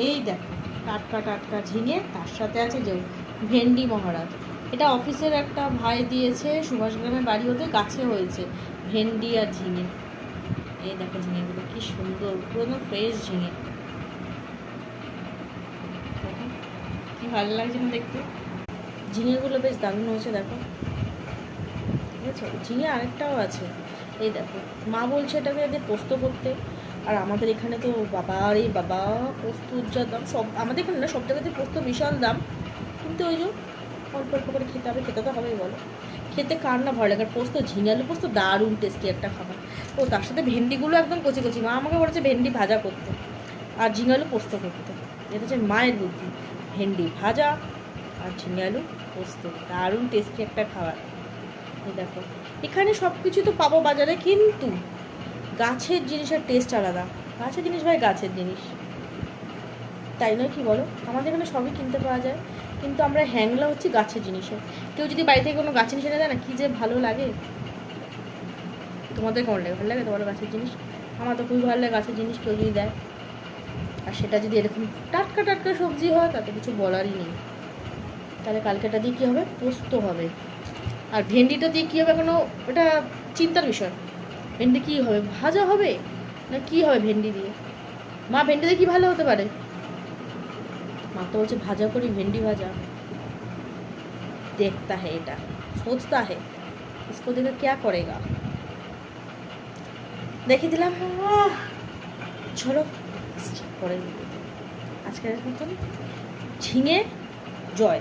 এই দেখো টাটকা টাটকা ঝিঙে, তার সাথে আছে যে ভেন্ডি মহারাজ। এটা অফিসের একটা ভাই দিয়েছে, সুভাষগ্রামের বাড়ি হতে কাছে হয়েছে। ভেন্ডি আর ঝিঙে, এই দেখো ঝিঙেগুলো কি সুন্দর, পুরো ফ্রেশ ঝিঙে, কি ভালো লাগছে না দেখতে। ঝিঙেগুলো বেশ দারুণ হয়েছে দেখো, ঠিক আছে। ঝিঙে আরেকটাও আছে, এই দেখো মা বলছে এটাকে আগে পোস্ত করতে। আর আমাদের এখানে তো বাবা রে বাবা, পোস্তর যা দাম, সব আমাদের এখানে না, সব জায়গাতে পোস্ত বিশাল দাম। কিন্তু ওই যে অল্প অল্প করে খেতে হবে, খেতে তো হবেই বলো। খেতে কার না ভালো লাগে, আর পোস্ত ঝিঙে আলু পোস্ত দারুণ টেস্টি একটা খাবার। ও তার সাথে ভেন্ডিগুলো একদম কচি কচি, মা আমাকে বলেছে ভেন্ডি ভাজা করতে আর ঝিঙে আলু পোস্ত করতে। এটা হচ্ছে মায়ের বুদ্ধি, ভেন্ডি ভাজা আর ঝিঙে আলু পোস্ত, দারুণ টেস্টি একটা খাবার। এই দেখো এখানে সব কিছু তো পাবো বাজারে, কিন্তু গাছের জিনিসের টেস্ট আলাদা। গাছের জিনিস ভাই গাছের জিনিস, তাই নয় কি বলো? আমাদের এখানে সবই কিনতে পাওয়া যায়, কিন্তু আমরা হ্যাংলা হচ্ছি গাছের জিনিসে। কেউ যদি বাড়ি থেকে কোনো গাছের জিনিস এনে দেয় না, কী যে ভালো লাগে। তোমাদের কেমন লাগে? ভালো লাগে তোমার গাছের জিনিস? আমার তো খুবই ভালো লাগে গাছের জিনিস কেউ যদি দেয়, আর সেটা যদি এরকম টাটকা টাটকা সবজি হয়, তাতে কিছু বলারই নেই। তাহলে কালকেটা দিয়ে কী হবে? পোস্ত হবে। আর ভেন্ডিটা দিয়ে কী হবে এখনও ওটা চিন্তার বিষয়। ভেন্ডি কী হবে, ভাজা হবে না কী হবে ভেন্ডি দিয়ে? মা ভেন্ডি দিয়ে কী ভালো হতে পারে? মা तो বলছে ভাজা করি, ভেন্ডি ভাজা। देखता है এটা, सोचता है, इसको देखकर क्या करेगा। দেখে দিলাম। চলো পরে আজকের মতন ঝিঙে জয়।